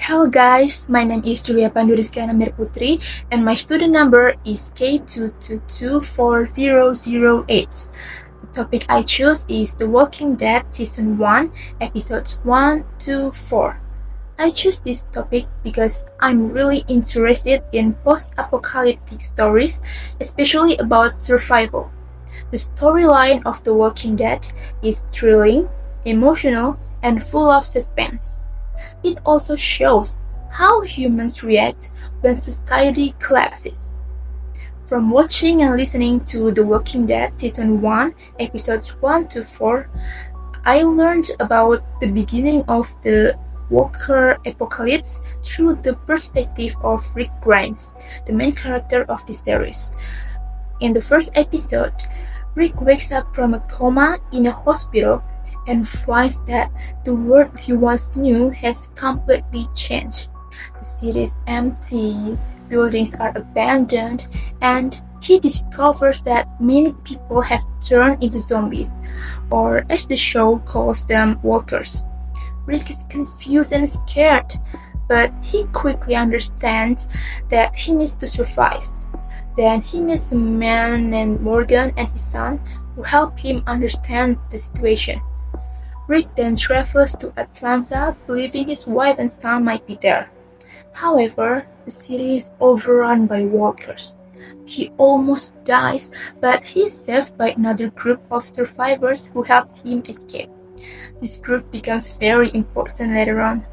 Hello guys, my name is Pandu Rizkyana Amir Putri and my student number is K2224008. The topic I chose is The Walking Dead Season 1, Episodes 1 to 4. I choose this topic because I'm really interested in post-apocalyptic stories, especially about survival. The storyline of The Walking Dead is thrilling, emotional, and full of suspense. It also shows how humans react when society collapses. From watching and listening to The Walking Dead Season 1, Episodes 1 to 4, I learned about the beginning of the Walker apocalypse through the perspective of Rick Grimes, the main character of the series. In the first episode, Rick wakes up from a coma in a hospital and finds that the world he once knew has completely changed. The city is empty, buildings are abandoned, and he discovers that many people have turned into zombies, or as the show calls them, walkers. Rick is confused and scared, but he quickly understands that he needs to survive. Then he meets a man named Morgan and his son who help him understand the situation. Rick then travels to Atlanta, believing his wife and son might be there. However, the city is overrun by walkers. He almost dies, but he is saved by another group of survivors who help him escape. This group becomes very important later on.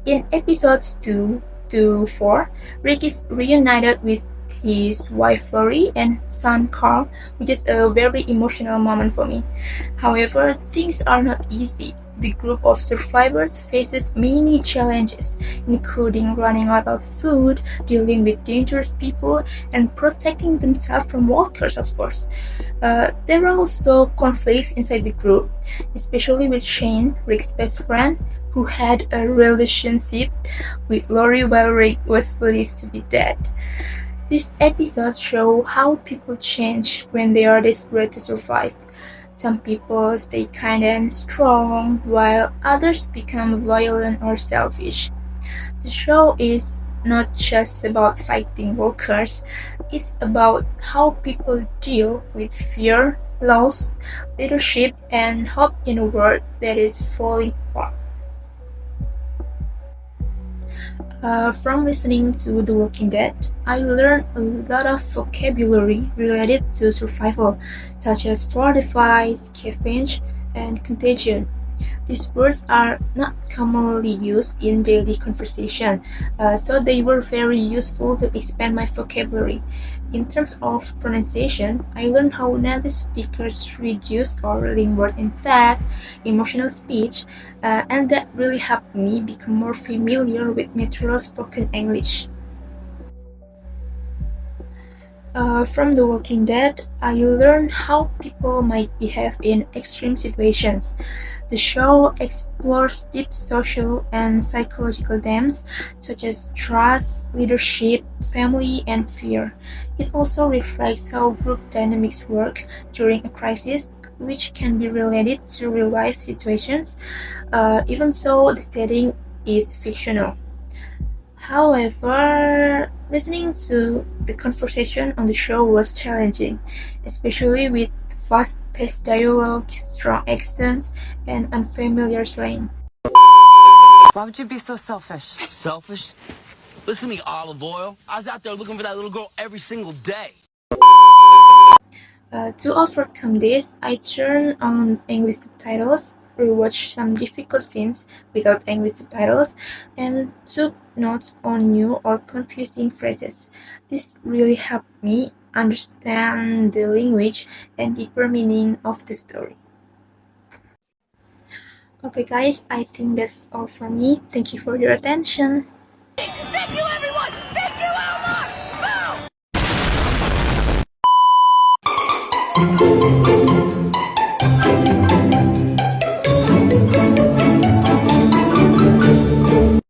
In episodes 2 to 4, Rick is reunited with his wife Lori and son Carl, which is a very emotional moment for me. However, things are not easy. The group of survivors faces many challenges, including running out of food, dealing with dangerous people, and protecting themselves from walkers, of course. There are also conflicts inside the group, especially with Shane, Rick's best friend, who had a relationship with Lori while Rick was believed to be dead. These episodes show how people change when they are desperate to survive. Some people stay kind and strong, while others become violent or selfish. The show is not just about fighting walkers, it's about how people deal with fear, loss, leadership, and hope in a world that is falling apart. From listening to The Walking Dead, I learned a lot of vocabulary related to survival, such as fortify, scavenge, and contagion. These words are not commonly used in daily conversation, so they were very useful to expand my vocabulary. In terms of pronunciation, I learned how native speakers reduce or lean words in fast, emotional speech, and that really helped me become more familiar with natural spoken English. From The Walking Dead, I learned how people might behave in extreme situations. The show explores deep social and psychological themes such as trust, leadership, family, and fear. It also reflects how group dynamics work during a crisis, which can be related to real-life situations, even though the setting is fictional. However, listening to the conversation on the show was challenging, especially with fast-paced dialogue, strong accents, and unfamiliar slang. Why would you be so selfish? Selfish? Listen to me, olive oil. I was out there looking for that little girl every single day. To overcome this, I turned on English subtitles, rewatched some difficult scenes without English subtitles, and took notes on new or confusing phrases. This really helped me understand the language and deeper meaning of the story. Okay guys, I think that's all for me. Thank you for your attention. Thank you, everyone! Thank you, Elmar! Boom!